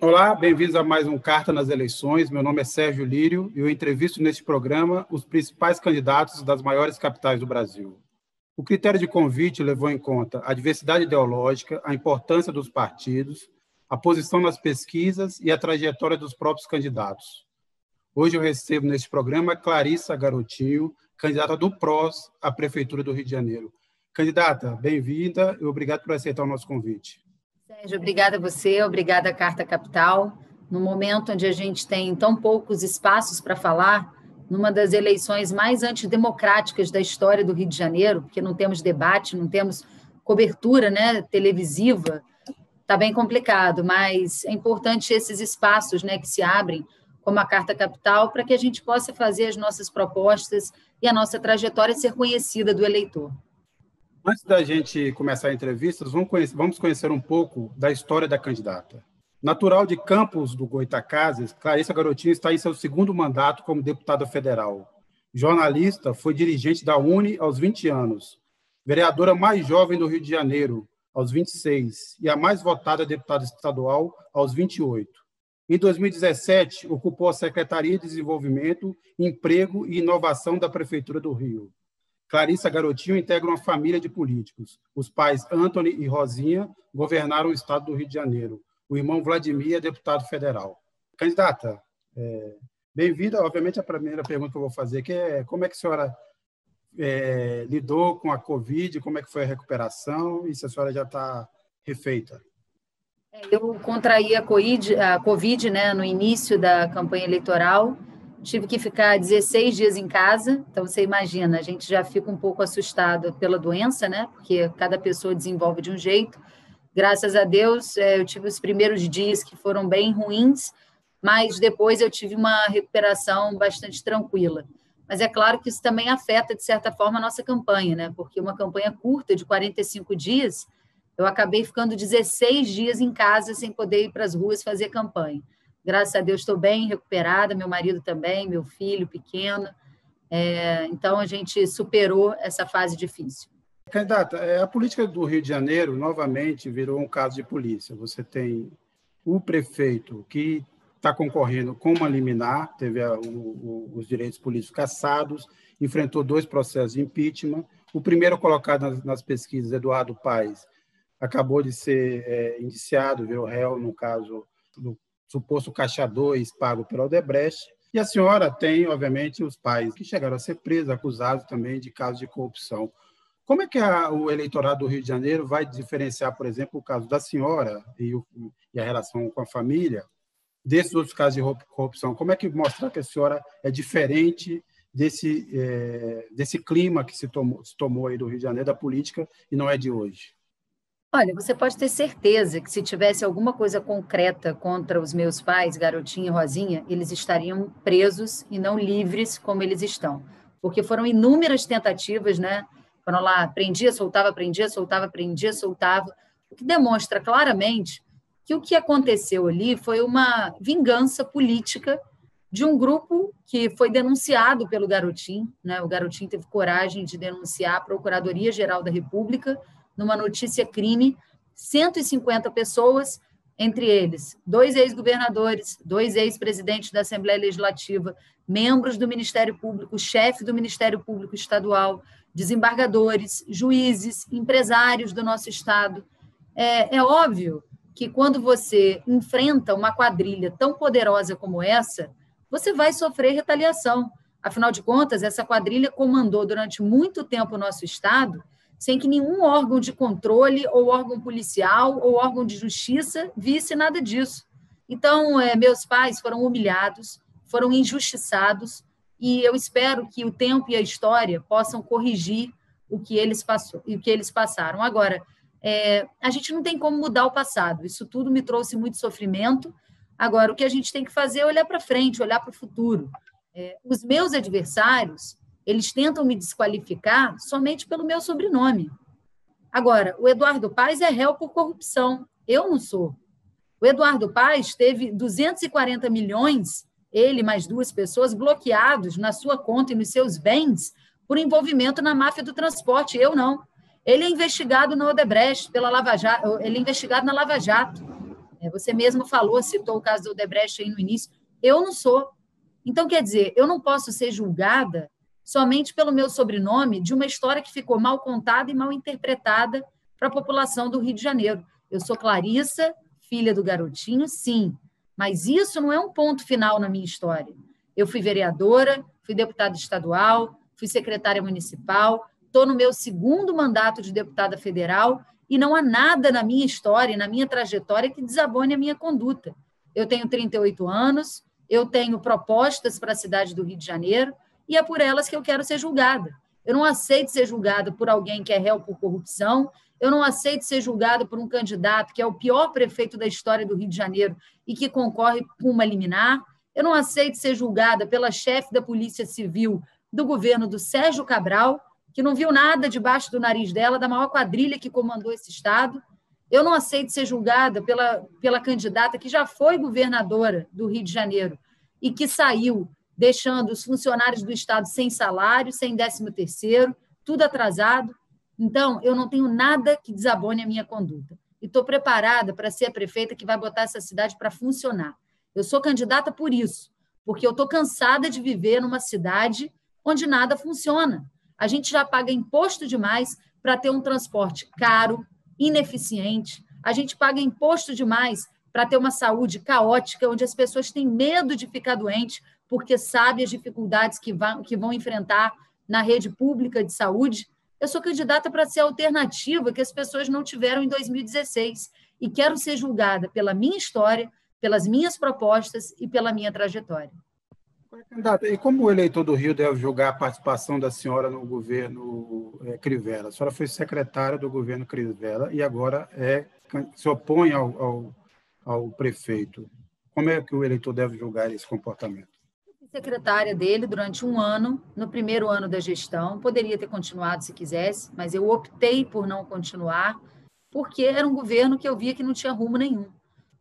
Olá, bem-vindos a mais um Carta nas Eleições. Meu nome é Sérgio Lírio e eu entrevisto neste programa os principais candidatos das maiores capitais do Brasil. O critério de convite levou em conta a diversidade ideológica, a importância dos partidos, a posição nas pesquisas e a trajetória dos próprios candidatos. Hoje eu recebo neste programa Clarissa Garotinho, candidata do PROS à Prefeitura do Rio de Janeiro. Candidata, bem-vinda e obrigado por aceitar o nosso convite. Sérgio, obrigada a você, obrigada à Carta Capital. No momento onde a gente tem tão poucos espaços para falar, numa das eleições mais antidemocráticas da história do Rio de Janeiro, porque não temos debate, não temos cobertura, né, televisiva, está bem complicado, mas é importante esses espaços, né, que se abrem, como a Carta Capital, para que a gente possa fazer as nossas propostas e a nossa trajetória ser conhecida do eleitor. Antes da gente começar a entrevista, vamos conhecer um pouco da história da candidata. Natural de Campos do Goytacazes, Clarissa Garotinho está em seu segundo mandato como deputada federal. Jornalista, foi dirigente da UNE aos 20 anos, vereadora mais jovem do Rio de Janeiro, aos 26, e a mais votada deputada estadual, aos 28. Em 2017, ocupou a Secretaria de Desenvolvimento, Emprego e Inovação da Prefeitura do Rio. Clarissa Garotinho integra uma família de políticos. Os pais Antony e Rosinha governaram o estado do Rio de Janeiro. O irmão Vladimir é deputado federal. Candidata, bem-vinda. Obviamente, a primeira pergunta que eu vou fazer aqui é como é que a senhora lidou com a Covid, como é que foi a recuperação e se a senhora já está refeita? Eu contraí a Covid, né, no início da campanha eleitoral. Tive que ficar 16 dias em casa, então você imagina, a gente já fica um pouco assustado pela doença, né? Porque cada pessoa desenvolve de um jeito. Graças a Deus, eu tive os primeiros dias que foram bem ruins, mas depois eu tive uma recuperação bastante tranquila. Mas é claro que isso também afeta, de certa forma, a nossa campanha, né? Porque uma campanha curta, de 45 dias, eu acabei ficando 16 dias em casa sem poder ir para as ruas fazer campanha. Graças a Deus estou bem recuperada, meu marido também, meu filho pequeno. Então, a gente superou essa fase difícil. Candidata, a política do Rio de Janeiro, novamente, virou um caso de polícia. Você tem o prefeito que está concorrendo com uma liminar, teve os direitos políticos cassados, enfrentou 2 processos de impeachment. O primeiro colocado nas pesquisas, Eduardo Paes, acabou de ser indiciado, virou réu, no caso do suposto caixa 2 pago pela Odebrecht, e a senhora tem, obviamente, os pais que chegaram a ser presos, acusados também de casos de corrupção. Como é que o eleitorado do Rio de Janeiro vai diferenciar, por exemplo, o caso da senhora e a relação com a família desses outros casos de corrupção? Como é que mostrar que a senhora é diferente desse clima que se tomou aí do Rio de Janeiro, da política, e não é de hoje? Olha, você pode ter certeza que se tivesse alguma coisa concreta contra os meus pais, Garotinho e Rosinha, eles estariam presos e não livres como eles estão. Porque foram inúmeras tentativas, né? Foram lá, prendia, soltava, prendia, soltava, prendia, soltava, o que demonstra claramente que o que aconteceu ali foi uma vingança política de um grupo que foi denunciado pelo Garotinho, né? O Garotinho teve coragem de denunciar a Procuradoria-Geral da República numa notícia crime, 150 pessoas, entre eles 2 ex-governadores, 2 ex-presidentes da Assembleia Legislativa, membros do Ministério Público, chefe do Ministério Público Estadual, desembargadores, juízes, empresários do nosso Estado. É óbvio que quando você enfrenta uma quadrilha tão poderosa como essa, você vai sofrer retaliação. Afinal de contas, essa quadrilha comandou durante muito tempo o nosso Estado, sem que nenhum órgão de controle, ou órgão policial, ou órgão de justiça visse nada disso. Então, meus pais foram humilhados, foram injustiçados, e eu espero que o tempo e a história possam corrigir o que eles passaram. Agora, a gente não tem como mudar o passado, isso tudo me trouxe muito sofrimento. Agora, o que a gente tem que fazer é olhar para frente, olhar para o futuro. Os meus adversários, eles tentam me desqualificar somente pelo meu sobrenome. Agora, o Eduardo Paes é réu por corrupção. Eu não sou. O Eduardo Paes teve 240 milhões, ele mais 2 pessoas, bloqueados na sua conta e nos seus bens por envolvimento na máfia do transporte. Eu não. Ele é investigado na Odebrecht, pela Lava Jato, ele é investigado na Lava Jato. Você mesmo falou, citou o caso do Odebrecht aí no início. Eu não sou. Então, quer dizer, eu não posso ser julgada somente pelo meu sobrenome de uma história que ficou mal contada e mal interpretada para a população do Rio de Janeiro. Eu sou Clarissa, filha do Garotinho, sim, mas isso não é um ponto final na minha história. Eu fui vereadora, fui deputada estadual, fui secretária municipal, estou no meu segundo mandato de deputada federal e não há nada na minha história, na minha trajetória, que desabone a minha conduta. Eu tenho 38 anos, eu tenho propostas para a cidade do Rio de Janeiro e é por elas que eu quero ser julgada. Eu não aceito ser julgada por alguém que é réu por corrupção, eu não aceito ser julgada por um candidato que é o pior prefeito da história do Rio de Janeiro e que concorre com uma liminar, eu não aceito ser julgada pela chefe da Polícia Civil do governo do Sérgio Cabral, que não viu nada debaixo do nariz dela, da maior quadrilha que comandou esse Estado. Eu não aceito ser julgada pela candidata que já foi governadora do Rio de Janeiro e que saiu deixando os funcionários do Estado sem salário, sem 13º, tudo atrasado. Então, eu não tenho nada que desabone a minha conduta. E estou preparada para ser a prefeita que vai botar essa cidade para funcionar. Eu sou candidata por isso, porque eu estou cansada de viver numa cidade onde nada funciona. A gente já paga imposto demais para ter um transporte caro, ineficiente. A gente paga imposto demais para ter uma saúde caótica, onde as pessoas têm medo de ficar doente, porque sabem as dificuldades que vão enfrentar na rede pública de saúde. Eu sou candidata para ser a alternativa que as pessoas não tiveram em 2016 e quero ser julgada pela minha história, pelas minhas propostas e pela minha trajetória. Candidata, e como o eleitor do Rio deve julgar a participação da senhora no governo Crivella? A senhora foi secretária do governo Crivella e agora se opõe ao prefeito. Como é que o eleitor deve julgar esse comportamento? Fui secretária dele durante um ano, no primeiro ano da gestão. Poderia ter continuado se quisesse, mas eu optei por não continuar, porque era um governo que eu via que não tinha rumo nenhum.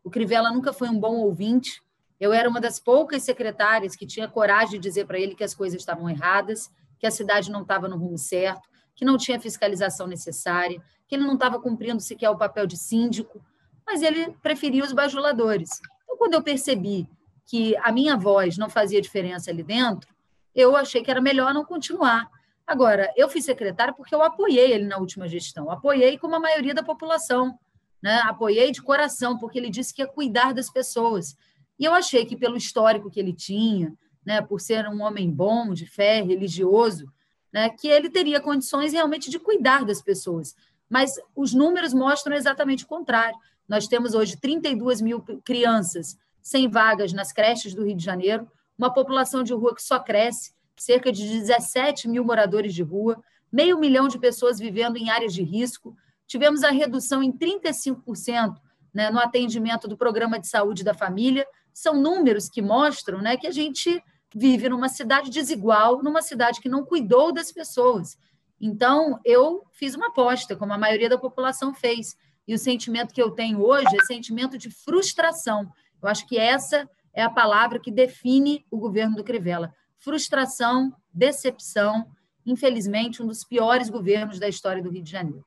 O Crivella nunca foi um bom ouvinte. Eu era uma das poucas secretárias que tinha coragem de dizer para ele que as coisas estavam erradas, que a cidade não estava no rumo certo, que não tinha fiscalização necessária, que ele não estava cumprindo sequer o papel de síndico, mas ele preferia os bajuladores. Então, quando eu percebi que a minha voz não fazia diferença ali dentro, eu achei que era melhor não continuar. Agora, eu fui secretária porque eu apoiei ele na última gestão, apoiei como a maioria da população, né? Apoiei de coração, porque ele disse que ia cuidar das pessoas. E eu achei que, pelo histórico que ele tinha, né, por ser um homem bom, de fé, religioso, né, que ele teria condições realmente de cuidar das pessoas. Mas os números mostram exatamente o contrário. Nós temos hoje 32 mil crianças sem vagas nas creches do Rio de Janeiro, uma população de rua que só cresce, cerca de 17 mil moradores de rua, 500 mil de pessoas vivendo em áreas de risco. Tivemos a redução em 35%, né, no atendimento do Programa de Saúde da Família. São números que mostram, né, que a gente vive numa cidade desigual, numa cidade que não cuidou das pessoas. Então, eu fiz uma aposta, como a maioria da população fez. E o sentimento que eu tenho hoje é sentimento de frustração. Eu acho que essa é a palavra que define o governo do Crivella. Frustração, decepção, infelizmente, um dos piores governos da história do Rio de Janeiro.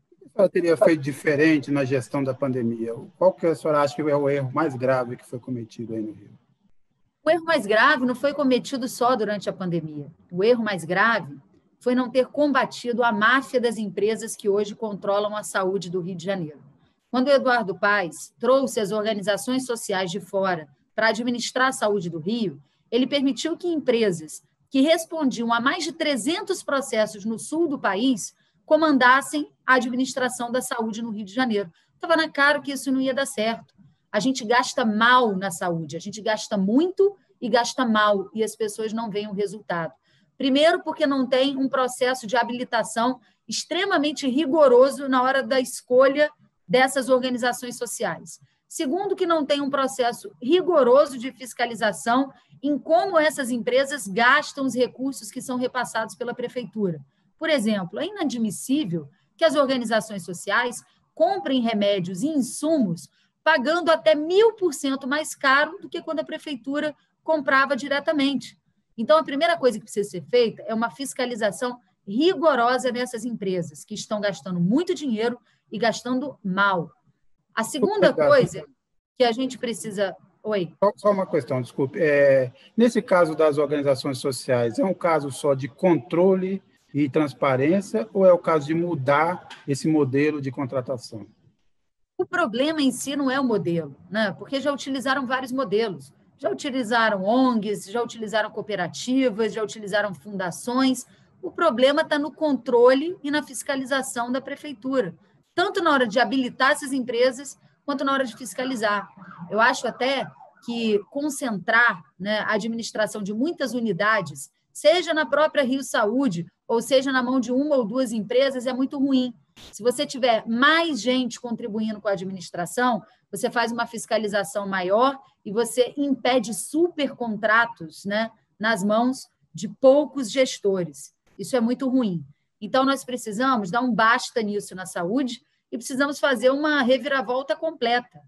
O que a senhora teria feito diferente na gestão da pandemia? Qual que a senhora acha que é o erro mais grave que foi cometido aí no Rio? O erro mais grave não foi cometido só durante a pandemia. O erro mais grave foi não ter combatido a máfia das empresas que hoje controlam a saúde do Rio de Janeiro. Quando o Eduardo Paes trouxe as organizações sociais de fora para administrar a saúde do Rio, ele permitiu que empresas que respondiam a mais de 300 processos no sul do país comandassem a administração da saúde no Rio de Janeiro. Estava na cara que isso não ia dar certo. A gente gasta mal na saúde, a gente gasta muito e gasta mal, e as pessoas não veem o resultado. Primeiro, porque não tem um processo de habilitação extremamente rigoroso na hora da escolha dessas organizações sociais. Segundo, que não tem um processo rigoroso de fiscalização em como essas empresas gastam os recursos que são repassados pela prefeitura. Por exemplo, é inadmissível que as organizações sociais comprem remédios e insumos pagando até 1.000% mais caro do que quando a prefeitura comprava diretamente. Então, a primeira coisa que precisa ser feita é uma fiscalização rigorosa nessas empresas que estão gastando muito dinheiro e gastando mal. A segunda coisa que a gente precisa... Oi. Só uma questão, desculpe. Nesse caso das organizações sociais, é um caso só de controle e transparência ou é o caso de mudar esse modelo de contratação? O problema em si não é o modelo, né? Porque já utilizaram vários modelos. Já utilizaram ONGs, já utilizaram cooperativas, já utilizaram fundações. O problema está no controle e na fiscalização da prefeitura, tanto na hora de habilitar essas empresas, quanto na hora de fiscalizar. Eu acho até que concentrar, né, a administração de muitas unidades, seja na própria Rio Saúde, ou seja na mão de uma ou duas empresas, é muito ruim. Se você tiver mais gente contribuindo com a administração, você faz uma fiscalização maior e você impede supercontratos, né, nas mãos de poucos gestores. Isso é muito ruim. Então, nós precisamos dar um basta nisso na saúde e precisamos fazer uma reviravolta completa.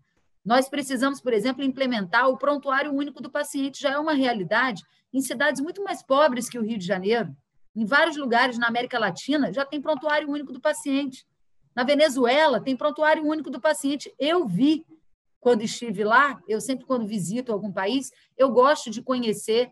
Nós precisamos, por exemplo, implementar o prontuário único do paciente. Já é uma realidade em cidades muito mais pobres que o Rio de Janeiro. Em vários lugares na América Latina já tem prontuário único do paciente. Na Venezuela tem prontuário único do paciente. Eu vi quando estive lá, eu sempre quando visito algum país, eu gosto de conhecer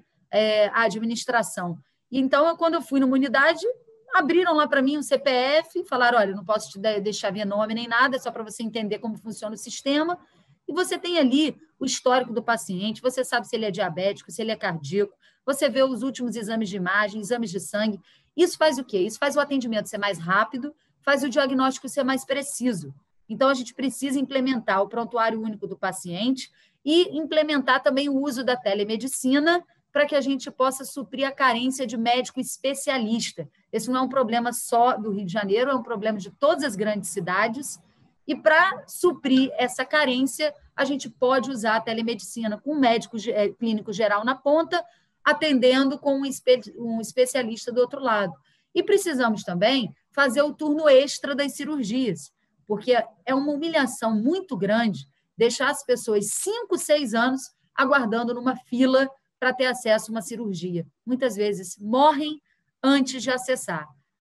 a administração. E então, quando eu fui numa unidade, abriram lá para mim um CPF, falaram, olha, não posso te deixar ver nome nem nada, é só para você entender como funciona o sistema. E você tem ali o histórico do paciente, você sabe se ele é diabético, se ele é cardíaco, você vê os últimos exames de imagem, exames de sangue. Isso faz o quê? Isso faz o atendimento ser mais rápido, faz o diagnóstico ser mais preciso. Então, a gente precisa implementar o prontuário único do paciente e implementar também o uso da telemedicina para que a gente possa suprir a carência de médico especialista. Esse não é um problema só do Rio de Janeiro, é um problema de todas as grandes cidades. E para suprir essa carência, a gente pode usar a telemedicina com um médico clínico geral na ponta, atendendo com um especialista do outro lado. E precisamos também fazer o turno extra das cirurgias, porque é uma humilhação muito grande deixar as pessoas 5, 6 anos aguardando numa fila para ter acesso a uma cirurgia. Muitas vezes morrem antes de acessar.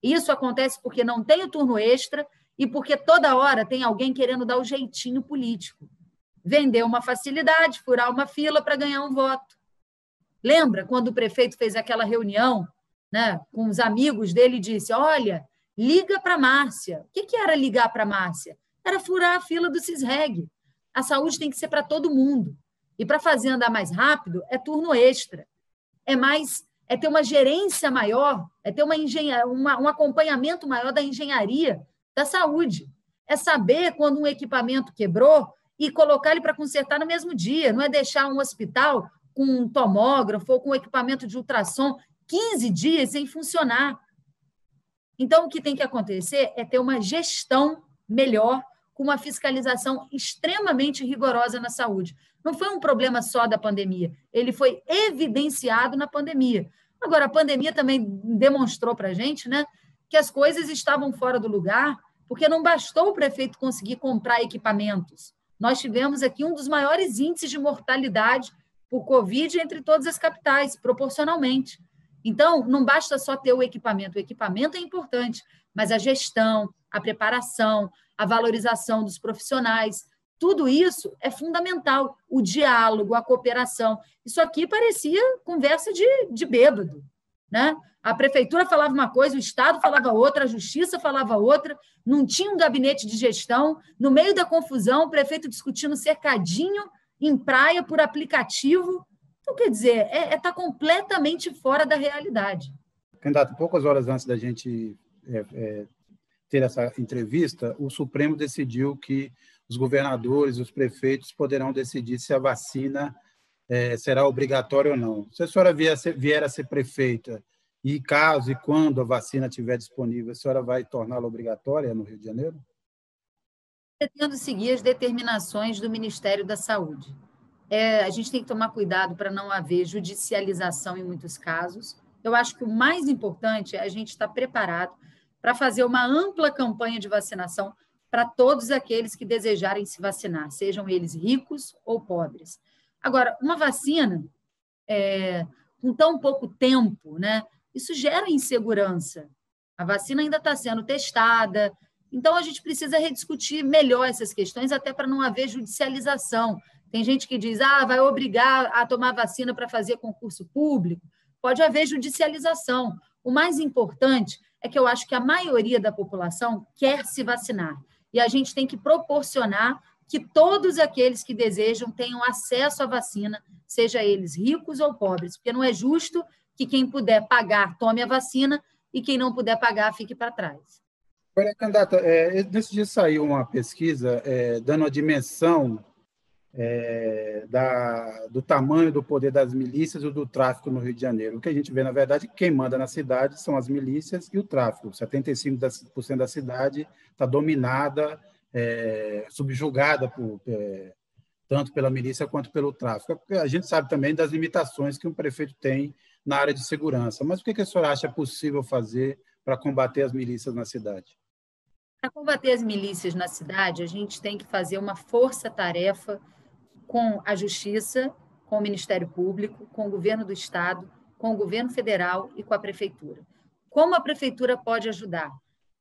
Isso acontece porque não tem o turno extra e porque toda hora tem alguém querendo dar o jeitinho político. Vender uma facilidade, furar uma fila para ganhar um voto. Lembra quando o prefeito fez aquela reunião, né, com os amigos dele e disse, olha, liga para a Márcia. O que era ligar para a Márcia? Era furar a fila do Cisreg. A saúde tem que ser para todo mundo. E para fazer andar mais rápido, é turno extra. É ter uma gerência maior, é ter um acompanhamento maior da engenharia da saúde. É saber quando um equipamento quebrou e colocar ele para consertar no mesmo dia. Não é deixar um hospital com um tomógrafo ou com um equipamento de ultrassom 15 dias sem funcionar. Então, o que tem que acontecer é ter uma gestão melhor, com uma fiscalização extremamente rigorosa na saúde. Não foi um problema só da pandemia, ele foi evidenciado na pandemia. Agora, a pandemia também demonstrou para a gente, né, que as coisas estavam fora do lugar, porque não bastou o prefeito conseguir comprar equipamentos. Nós tivemos aqui um dos maiores índices de mortalidade por Covid entre todas as capitais, proporcionalmente. Então, não basta só ter o equipamento é importante, mas a gestão, a preparação, a valorização dos profissionais, tudo isso é fundamental. O diálogo, a cooperação. Isso aqui parecia conversa de bêbado, né? A prefeitura falava uma coisa, o Estado falava outra, a Justiça falava outra, não tinha um gabinete de gestão. No meio da confusão, o prefeito discutindo cercadinho em praia por aplicativo. Então, quer dizer, está completamente fora da realidade. Candidato, poucas horas antes da gente ter essa entrevista, o Supremo decidiu que os governadores, os prefeitos poderão decidir se a vacina será obrigatória ou não. Se a senhora vier a ser prefeita e caso e quando a vacina estiver disponível, a senhora vai torná-la obrigatória no Rio de Janeiro? Pretendo seguir as determinações do Ministério da Saúde. A gente tem que tomar cuidado para não haver judicialização em muitos casos. Eu acho que o mais importante é a gente estar preparado para fazer uma ampla campanha de vacinação para todos aqueles que desejarem se vacinar, sejam eles ricos ou pobres. Agora, uma vacina, com tão pouco tempo, né, isso gera insegurança. A vacina ainda está sendo testada, Então, a gente precisa rediscutir melhor essas questões, até para não haver judicialização. Tem gente que diz, vai obrigar a tomar vacina para fazer concurso público. Pode haver judicialização. O mais importante é que eu acho que a maioria da população quer se vacinar. E a gente tem que proporcionar que todos aqueles que desejam tenham acesso à vacina, seja eles ricos ou pobres, porque não é justo que quem puder pagar tome a vacina e quem não puder pagar fique para trás. Olha, candidata, nesse dia saiu uma pesquisa dando a dimensão do tamanho do poder das milícias e do tráfico no Rio de Janeiro. O que a gente vê, na verdade, quem manda na cidade são as milícias e o tráfico. 75% da cidade está dominada, subjugada tanto pela milícia quanto pelo tráfico. A gente sabe também das limitações que um prefeito tem na área de segurança. Mas o que a senhora acha possível fazer para combater as milícias na cidade? Para combater as milícias na cidade, a gente tem que fazer uma força-tarefa com a Justiça, com o Ministério Público, com o Governo do Estado, com o Governo Federal e com a Prefeitura. Como a Prefeitura pode ajudar?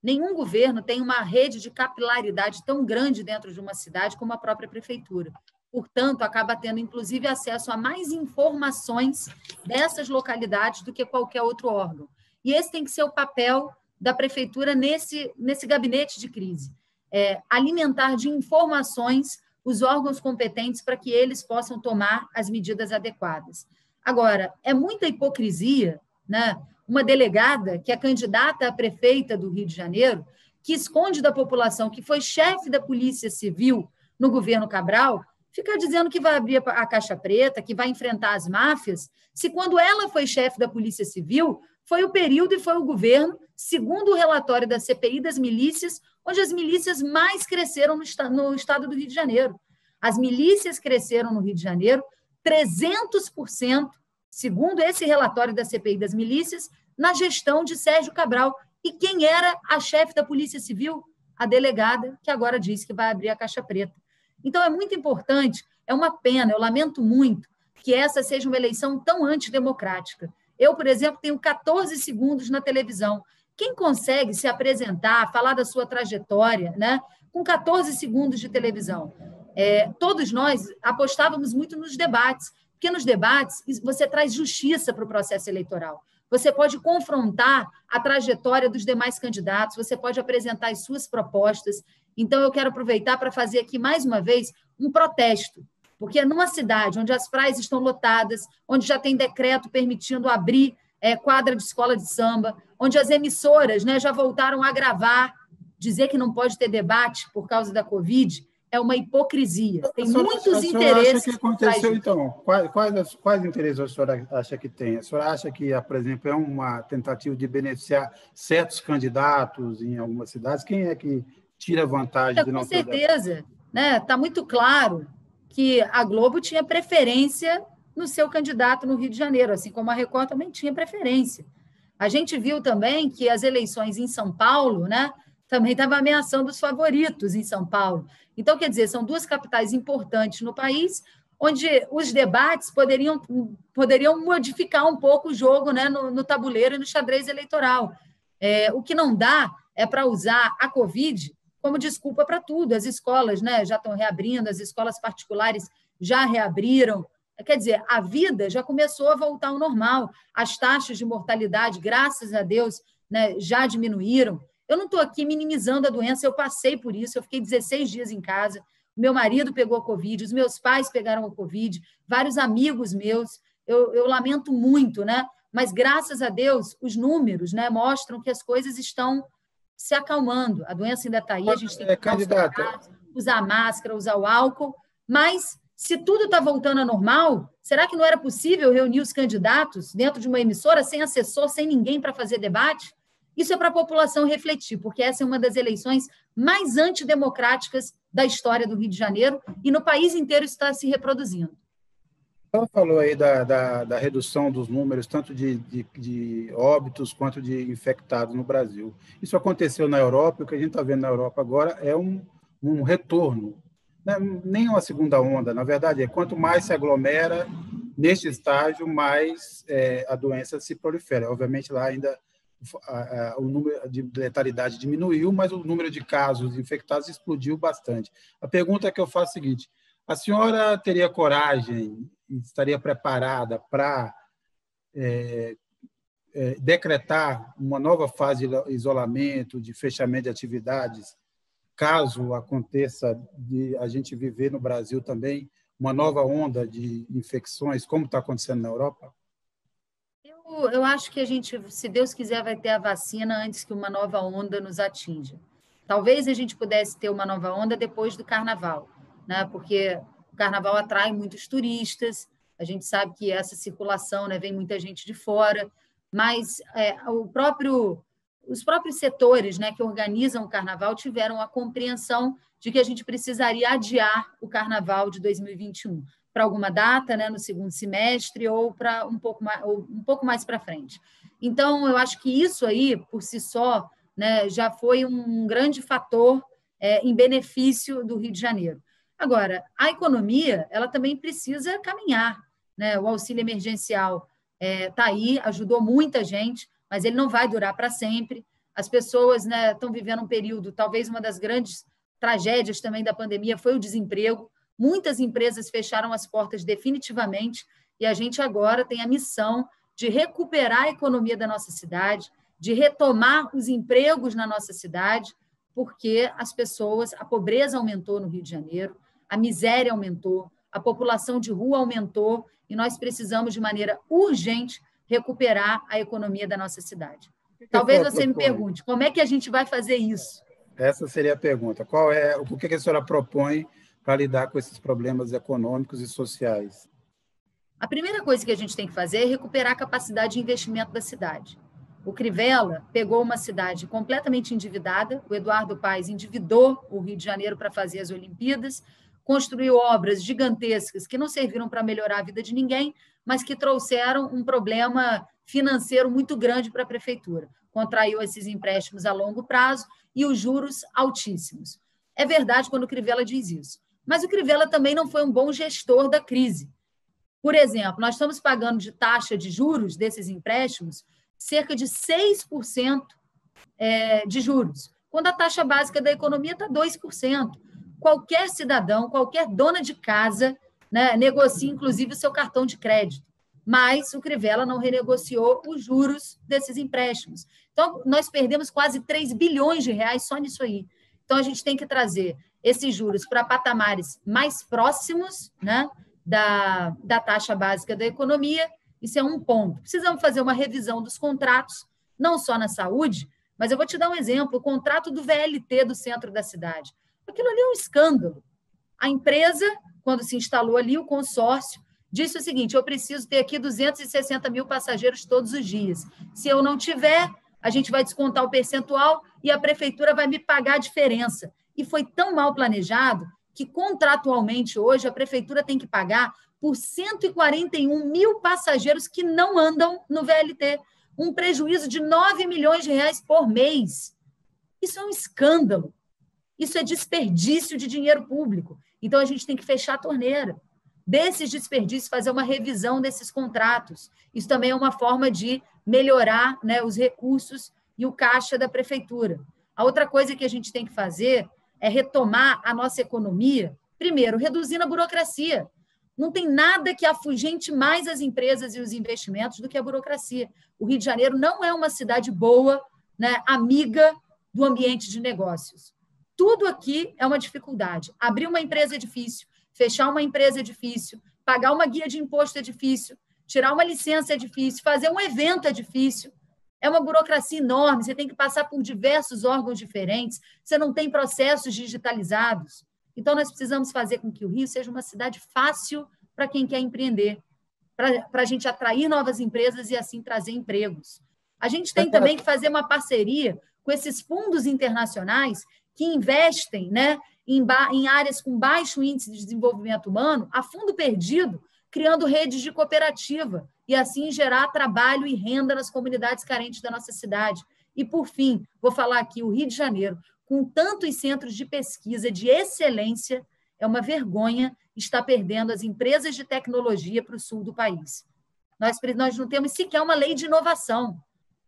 Nenhum governo tem uma rede de capilaridade tão grande dentro de uma cidade como a própria Prefeitura. Portanto, acaba tendo, inclusive, acesso a mais informações dessas localidades do que qualquer outro órgão. E esse tem que ser o papel da Prefeitura nesse gabinete de crise. Alimentar de informações os órgãos competentes para que eles possam tomar as medidas adequadas. Agora, é muita hipocrisia, né? Uma delegada que é candidata a prefeita do Rio de Janeiro, que esconde da população que foi chefe da Polícia Civil no governo Cabral, ficar dizendo que vai abrir a caixa preta, que vai enfrentar as máfias, se quando ela foi chefe da Polícia Civil, foi o período e foi o governo, segundo o relatório da CPI das milícias, onde as milícias mais cresceram no estado do Rio de Janeiro. As milícias cresceram no Rio de Janeiro 300%, segundo esse relatório da CPI das milícias, na gestão de Sérgio Cabral. E quem era a chefe da Polícia Civil? A delegada, que agora diz que vai abrir a caixa preta. Então, é muito importante, é uma pena, eu lamento muito que essa seja uma eleição tão antidemocrática. Eu, por exemplo, tenho 14 segundos na televisão. Quem consegue se apresentar, falar da sua trajetória, né, com 14 segundos de televisão? Todos nós apostávamos muito nos debates, porque nos debates você traz justiça para o processo eleitoral. Você pode confrontar a trajetória dos demais candidatos, você pode apresentar as suas propostas. Então, eu quero aproveitar para fazer aqui, mais uma vez, um protesto, porque numa cidade onde as praias estão lotadas, onde já tem decreto permitindo abrir quadra de escola de samba, onde as emissoras, né, já voltaram a gravar, dizer que não pode ter debate por causa da Covid, é uma hipocrisia. Tem muitos interesses. Acha que aconteceu, então? Quais interesses a senhora acha que tem? A senhora acha que, por exemplo, é uma tentativa de beneficiar certos candidatos em algumas cidades? Quem é que tira vantagem de não ter? Com certeza. Está muito claro que a Globo tinha preferência no seu candidato no Rio de Janeiro, assim como a Record também tinha preferência. A gente viu também que as eleições em São Paulo, né, também estava ameaçando os favoritos em São Paulo. Então, quer dizer, são duas capitais importantes no país, onde os debates poderiam modificar um pouco o jogo, né, no tabuleiro e no xadrez eleitoral. O que não dá é para usar a Covid como desculpa para tudo. As escolas, né, já estão reabrindo, as escolas particulares já reabriram. Quer dizer, a vida já começou a voltar ao normal. As taxas de mortalidade, graças a Deus, né, já diminuíram. Eu não estou aqui minimizando a doença, eu passei por isso, eu fiquei 16 dias em casa, meu marido pegou a Covid, os meus pais pegaram a Covid, vários amigos meus, eu lamento muito, né? Mas, graças a Deus, os números, né, mostram que as coisas estão se acalmando. A doença ainda está aí, a gente tem que usar máscara, usar o álcool, mas se tudo está voltando ao normal, será que não era possível reunir os candidatos dentro de uma emissora, sem assessor, sem ninguém para fazer debate? Isso é para a população refletir, porque essa é uma das eleições mais antidemocráticas da história do Rio de Janeiro e no país inteiro está se reproduzindo. Ela falou aí da redução dos números, tanto de óbitos quanto de infectados no Brasil. Isso aconteceu na Europa, e o que a gente está vendo na Europa agora é um retorno, né? Nem uma segunda onda, na verdade, quanto mais se aglomera neste estágio, mais a doença se prolifera. Obviamente, lá ainda o número de letalidade diminuiu, mas o número de casos infectados explodiu bastante. A pergunta que eu faço é a seguinte: a senhora teria coragem e estaria preparada para decretar uma nova fase de isolamento, de fechamento de atividades, caso aconteça de a gente viver no Brasil também uma nova onda de infecções, como está acontecendo na Europa? Eu acho que a gente, se Deus quiser, vai ter a vacina antes que uma nova onda nos atinja. Talvez a gente pudesse ter uma nova onda depois do Carnaval, né? Porque o Carnaval atrai muitos turistas, a gente sabe que essa circulação, né, vem muita gente de fora, mas os próprios setores, né, que organizam o Carnaval tiveram a compreensão de que a gente precisaria adiar o Carnaval de 2021 para alguma data, né, no segundo semestre ou para um pouco mais para frente. Então, eu acho que isso aí, por si só, né, já foi um grande fator em benefício do Rio de Janeiro. Agora, a economia, ela também precisa caminhar, né? O auxílio emergencial está aí, ajudou muita gente, mas ele não vai durar para sempre. As pessoas, né, estão vivendo um período, talvez uma das grandes tragédias também da pandemia foi o desemprego. Muitas empresas fecharam as portas definitivamente e a gente agora tem a missão de recuperar a economia da nossa cidade, de retomar os empregos na nossa cidade, porque as pessoas, a pobreza aumentou no Rio de Janeiro, a miséria aumentou, a população de rua aumentou e nós precisamos, de maneira urgente, recuperar a economia da nossa cidade. Talvez você me pergunte, como é que a gente vai fazer isso? Essa seria a pergunta. O que a senhora propõe para lidar com esses problemas econômicos e sociais? A primeira coisa que a gente tem que fazer é recuperar a capacidade de investimento da cidade. O Crivella pegou uma cidade completamente endividada, o Eduardo Paes endividou o Rio de Janeiro para fazer as Olimpíadas, construiu obras gigantescas que não serviram para melhorar a vida de ninguém, mas que trouxeram um problema financeiro muito grande para a prefeitura. Contraiu esses empréstimos a longo prazo e os juros altíssimos. É verdade quando o Crivella diz isso. Mas o Crivella também não foi um bom gestor da crise. Por exemplo, nós estamos pagando de taxa de juros desses empréstimos cerca de 6% de juros, quando a taxa básica da economia está 2%. Qualquer cidadão, qualquer dona de casa, né, negocia, inclusive, o seu cartão de crédito. Mas o Crivella não renegociou os juros desses empréstimos. Então, nós perdemos quase 3 bilhões de reais só nisso aí. Então, a gente tem que trazer esses juros para patamares mais próximos, né, da taxa básica da economia. Isso é um ponto. Precisamos fazer uma revisão dos contratos, não só na saúde, mas eu vou te dar um exemplo, o contrato do VLT do centro da cidade. Aquilo ali é um escândalo. A empresa, quando se instalou ali, o consórcio, disse o seguinte: eu preciso ter aqui 260 mil passageiros todos os dias. Se eu não tiver, a gente vai descontar o percentual e a prefeitura vai me pagar a diferença. E foi tão mal planejado que, contratualmente, hoje, a prefeitura tem que pagar por 141 mil passageiros que não andam no VLT. Um prejuízo de 9 milhões de reais por mês. Isso é um escândalo. Isso é desperdício de dinheiro público. Então, a gente tem que fechar a torneira. Desses desperdícios, fazer uma revisão desses contratos. Isso também é uma forma de melhorar, né, os recursos e o caixa da prefeitura. A outra coisa que a gente tem que fazer é retomar a nossa economia, primeiro, reduzindo a burocracia. Não tem nada que afugente mais as empresas e os investimentos do que a burocracia. O Rio de Janeiro não é uma cidade boa, né, amiga do ambiente de negócios. Tudo aqui é uma dificuldade. Abrir uma empresa é difícil, fechar uma empresa é difícil, pagar uma guia de imposto é difícil, tirar uma licença é difícil, fazer um evento é difícil. É uma burocracia enorme, você tem que passar por diversos órgãos diferentes, você não tem processos digitalizados. Então, nós precisamos fazer com que o Rio seja uma cidade fácil para quem quer empreender, para a gente atrair novas empresas e, assim, trazer empregos. A gente tem também que fazer uma parceria com esses fundos internacionais que investem, né, em áreas com baixo índice de desenvolvimento humano, a fundo perdido, criando redes de cooperativa e, assim, gerar trabalho e renda nas comunidades carentes da nossa cidade. E, por fim, vou falar aqui, o Rio de Janeiro, com tantos centros de pesquisa de excelência, é uma vergonha estar perdendo as empresas de tecnologia para o sul do país. Nós não temos sequer uma lei de inovação.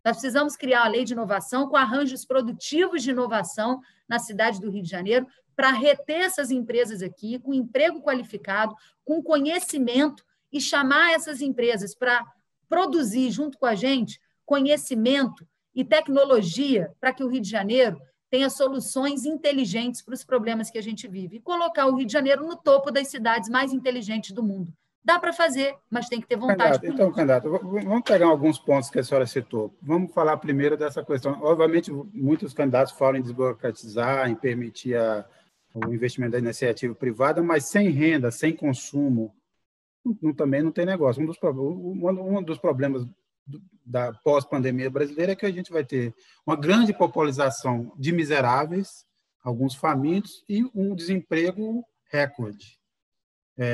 Nós precisamos criar a lei de inovação com arranjos produtivos de inovação na cidade do Rio de Janeiro para reter essas empresas aqui, com emprego qualificado, com conhecimento, e chamar essas empresas para produzir, junto com a gente, conhecimento e tecnologia para que o Rio de Janeiro tenha soluções inteligentes para os problemas que a gente vive. E colocar o Rio de Janeiro no topo das cidades mais inteligentes do mundo. Dá para fazer, mas tem que ter vontade. Candidato, vamos pegar alguns pontos que a senhora citou. Vamos falar primeiro dessa questão. Obviamente, muitos candidatos falam em desburocratizar, em permitir o investimento da iniciativa privada, mas sem renda, sem consumo, também não tem negócio. Um dos problemas da pós-pandemia brasileira é que a gente vai ter uma grande popularização de miseráveis, alguns famintos, e um desemprego recorde.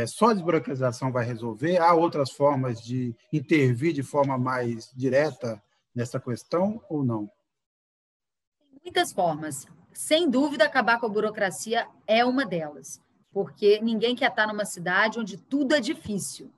Só a desburocratização vai resolver? Há outras formas de intervir de forma mais direta nessa questão ou não? Muitas formas. Sem dúvida, acabar com a burocracia é uma delas, porque ninguém quer estar numa cidade onde tudo é difícil.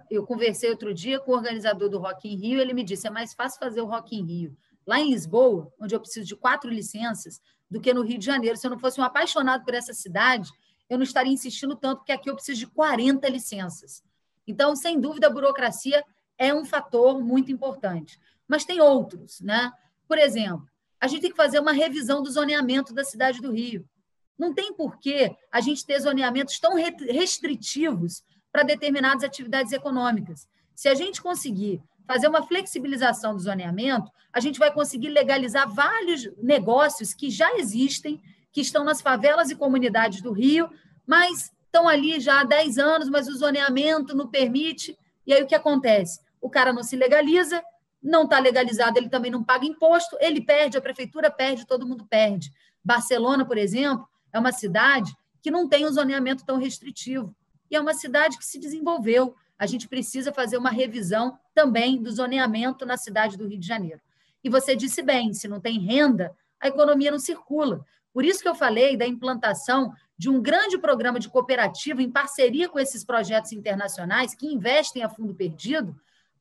Eu conversei outro dia com o organizador do Rock in Rio, ele me disse, é mais fácil fazer o Rock in Rio lá em Lisboa, onde eu preciso de 4 licenças, do que no Rio de Janeiro. Se eu não fosse um apaixonado por essa cidade, eu não estaria insistindo tanto, porque aqui eu preciso de 40 licenças. Então, sem dúvida, a burocracia é um fator muito importante. Mas tem outros, né? Por exemplo, a gente tem que fazer uma revisão do zoneamento da cidade do Rio. Não tem porquê a gente ter zoneamentos tão restritivos para determinadas atividades econômicas. Se a gente conseguir fazer uma flexibilização do zoneamento, a gente vai conseguir legalizar vários negócios que já existem, que estão nas favelas e comunidades do Rio, mas estão ali já há 10 anos, mas o zoneamento não permite. E aí o que acontece? O cara não se legaliza, não está legalizado, ele também não paga imposto, ele perde, a prefeitura perde, todo mundo perde. Barcelona, por exemplo, é uma cidade que não tem um zoneamento tão restritivo. E é uma cidade que se desenvolveu. A gente precisa fazer uma revisão também do zoneamento na cidade do Rio de Janeiro. E você disse bem, se não tem renda, a economia não circula. Por isso que eu falei da implantação de um grande programa de cooperativa em parceria com esses projetos internacionais que investem a fundo perdido,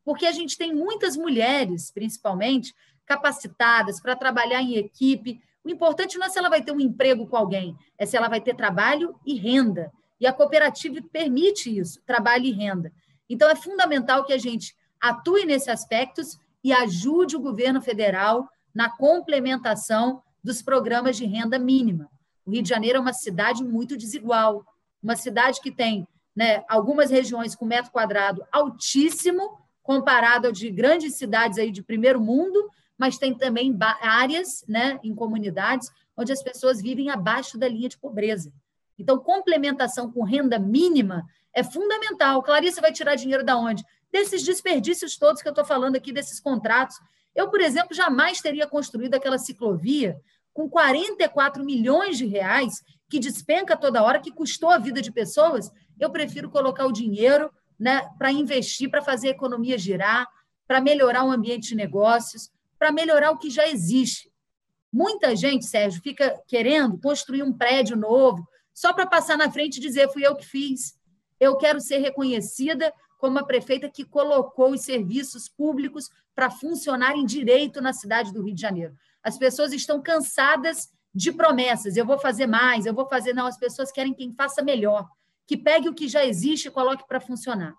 porque a gente tem muitas mulheres, principalmente, capacitadas para trabalhar em equipe. O importante não é se ela vai ter um emprego com alguém, é se ela vai ter trabalho e renda. E a cooperativa permite isso, trabalho e renda. Então, é fundamental que a gente atue nesses aspectos e ajude o governo federal na complementação dos programas de renda mínima. O Rio de Janeiro é uma cidade muito desigual, uma cidade que tem, né, algumas regiões com metro quadrado altíssimo, comparado ao de grandes cidades aí de primeiro mundo, mas tem também áreas, né, em comunidades onde as pessoas vivem abaixo da linha de pobreza. Então, complementação com renda mínima é fundamental. Clarissa vai tirar dinheiro da onde? Desses desperdícios todos que eu estou falando aqui, desses contratos. Eu, por exemplo, jamais teria construído aquela ciclovia com 44 milhões de reais, que despenca toda hora, que custou a vida de pessoas. Eu prefiro colocar o dinheiro, né, para investir, para fazer a economia girar, para melhorar o ambiente de negócios, para melhorar o que já existe. Muita gente, Sérgio, fica querendo construir um prédio novo, só para passar na frente e dizer, fui eu que fiz. Eu quero ser reconhecida como a prefeita que colocou os serviços públicos para funcionarem direito na cidade do Rio de Janeiro. As pessoas estão cansadas de promessas, eu vou fazer mais, eu vou fazer... Não, as pessoas querem quem faça melhor, que pegue o que já existe e coloque para funcionar.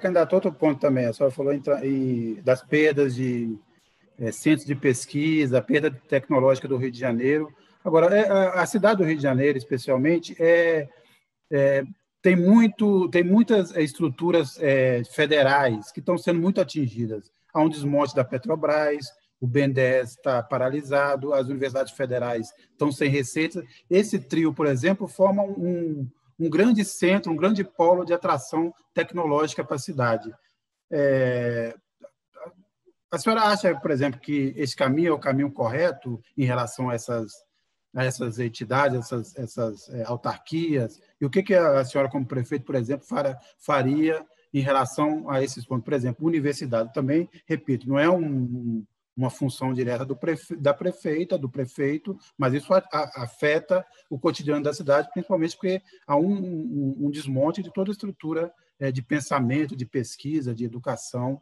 Candidato, outro ponto também, a senhora falou das perdas de centros de pesquisa, a perda tecnológica do Rio de Janeiro. Agora, a cidade do Rio de Janeiro, especialmente, tem muitas estruturas federais que estão sendo muito atingidas. Há um desmonte da Petrobras, o BNDES está paralisado, as universidades federais estão sem receitas. Esse trio, por exemplo, forma um grande centro, um grande polo de atração tecnológica para a cidade. A senhora acha, por exemplo, que esse caminho é o caminho correto em relação a essas entidades, essas autarquias? E o que a senhora, como prefeito, por exemplo, faria em relação a esses pontos? Por exemplo, universidade também, repito, não é uma função direta da prefeita, do prefeito, mas isso afeta o cotidiano da cidade, principalmente porque há um desmonte de toda a estrutura de pensamento, de pesquisa, de educação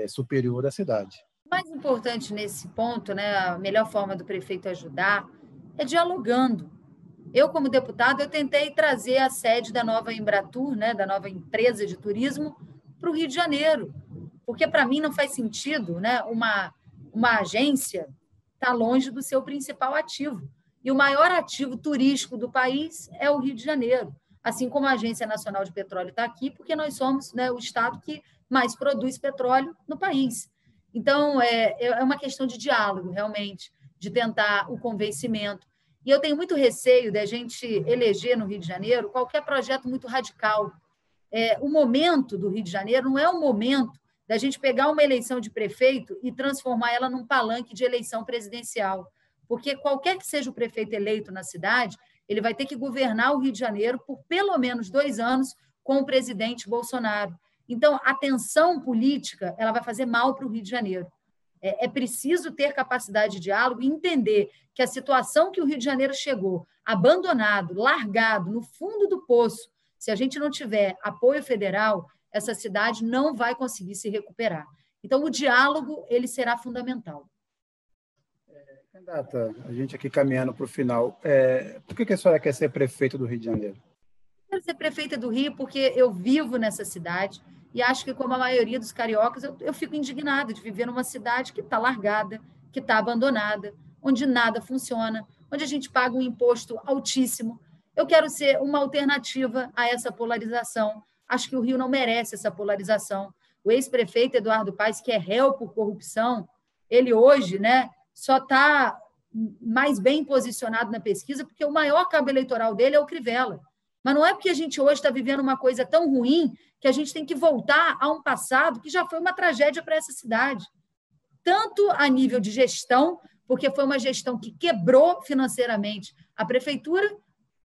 superior da cidade. O mais importante nesse ponto, né, a melhor forma do prefeito ajudar é dialogando. Eu, como deputado, eu tentei trazer a sede da nova Embratur, né, da nova empresa de turismo, para o Rio de Janeiro, porque para mim não faz sentido, né, uma agência estar longe do seu principal ativo. E o maior ativo turístico do país é o Rio de Janeiro, assim como a Agência Nacional de Petróleo está aqui, porque nós somos, né, o estado que mais produz petróleo no país. Então, é uma questão de diálogo, realmente, de tentar o convencimento. E eu tenho muito receio da gente eleger no Rio de Janeiro qualquer projeto muito radical. O momento do Rio de Janeiro não é o momento da gente pegar uma eleição de prefeito e transformar ela num palanque de eleição presidencial. Porque qualquer que seja o prefeito eleito na cidade, ele vai ter que governar o Rio de Janeiro por pelo menos 2 anos com o presidente Bolsonaro. Então, a tensão política ela vai fazer mal para o Rio de Janeiro. É preciso ter capacidade de diálogo e entender que a situação que o Rio de Janeiro chegou, abandonado, largado, no fundo do poço, se a gente não tiver apoio federal, essa cidade não vai conseguir se recuperar. Então, o diálogo ele será fundamental. Candidata, a gente aqui caminhando para o final, por que a senhora quer ser prefeita do Rio de Janeiro? Quero ser prefeita do Rio porque eu vivo nessa cidade e acho que, como a maioria dos cariocas, eu fico indignada de viver numa cidade que está largada, que está abandonada, onde nada funciona, onde a gente paga um imposto altíssimo. Eu quero ser uma alternativa a essa polarização. Acho que o Rio não merece essa polarização. O ex-prefeito Eduardo Paes, que é réu por corrupção, ele hoje, né, só está mais bem posicionado na pesquisa porque o maior cabo eleitoral dele é o Crivella. Mas não é porque a gente hoje está vivendo uma coisa tão ruim que a gente tem que voltar a um passado que já foi uma tragédia para essa cidade. Tanto a nível de gestão, porque foi uma gestão que quebrou financeiramente a prefeitura,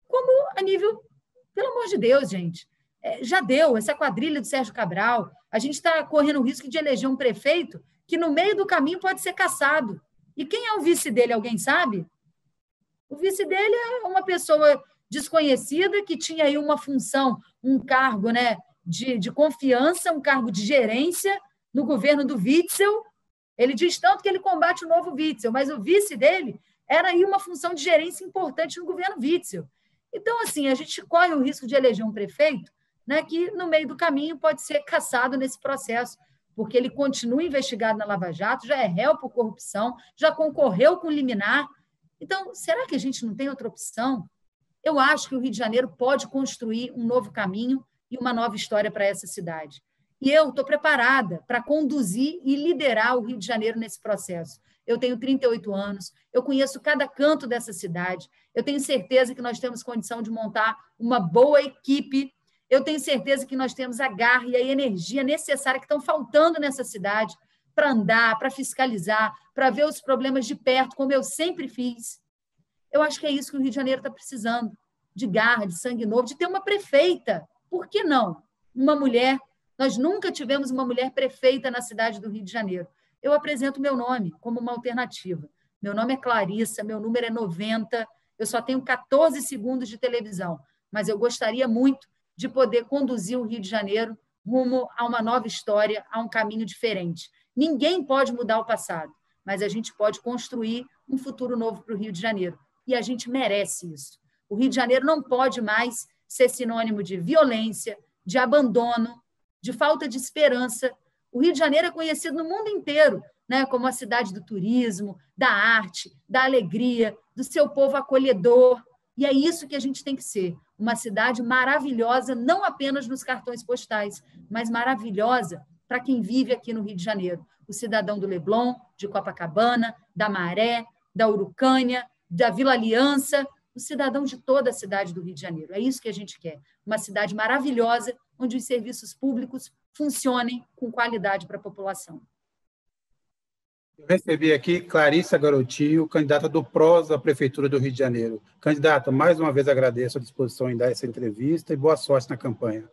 como a nível, pelo amor de Deus, gente, já deu essa quadrilha do Sérgio Cabral. A gente está correndo o risco de eleger um prefeito que no meio do caminho pode ser cassado. E quem é o vice dele, alguém sabe? O vice dele é uma pessoa desconhecida que tinha aí uma função, um cargo, né, de confiança, um cargo de gerência no governo do Witzel. Ele diz tanto que ele combate o novo Witzel, mas o vice dele era aí uma função de gerência importante no governo Witzel. Então, assim, a gente corre o risco de eleger um prefeito, né, que no meio do caminho pode ser cassado nesse processo, porque ele continua investigado na Lava Jato, já é réu por corrupção, já concorreu com liminar. Então, será que a gente não tem outra opção? Eu acho que o Rio de Janeiro pode construir um novo caminho e uma nova história para essa cidade. E eu estou preparada para conduzir e liderar o Rio de Janeiro nesse processo. Eu tenho 38 anos, eu conheço cada canto dessa cidade, eu tenho certeza que nós temos condição de montar uma boa equipe, eu tenho certeza que nós temos a garra e a energia necessária que estão faltando nessa cidade para andar, para fiscalizar, para ver os problemas de perto, como eu sempre fiz. Eu acho que é isso que o Rio de Janeiro está precisando, de garra, de sangue novo, de ter uma prefeita. Por que não? Uma mulher. Nós nunca tivemos uma mulher prefeita na cidade do Rio de Janeiro. Eu apresento meu nome como uma alternativa. Meu nome é Clarissa, meu número é 90, eu só tenho 14 segundos de televisão, mas eu gostaria muito de poder conduzir o Rio de Janeiro rumo a uma nova história, a um caminho diferente. Ninguém pode mudar o passado, mas a gente pode construir um futuro novo para o Rio de Janeiro. E a gente merece isso. O Rio de Janeiro não pode mais ser sinônimo de violência, de abandono, de falta de esperança. O Rio de Janeiro é conhecido no mundo inteiro, né, como a cidade do turismo, da arte, da alegria, do seu povo acolhedor. E é isso que a gente tem que ser. Uma cidade maravilhosa, não apenas nos cartões postais, mas maravilhosa para quem vive aqui no Rio de Janeiro. O cidadão do Leblon, de Copacabana, da Maré, da Urucânia, da Vila Aliança, o cidadão de toda a cidade do Rio de Janeiro. É isso que a gente quer. Uma cidade maravilhosa, onde os serviços públicos funcionem com qualidade para a população. Eu recebi aqui Clarissa Garotinho, candidata do PROS à Prefeitura do Rio de Janeiro. Candidata, mais uma vez agradeço a disposição em dar essa entrevista e boa sorte na campanha.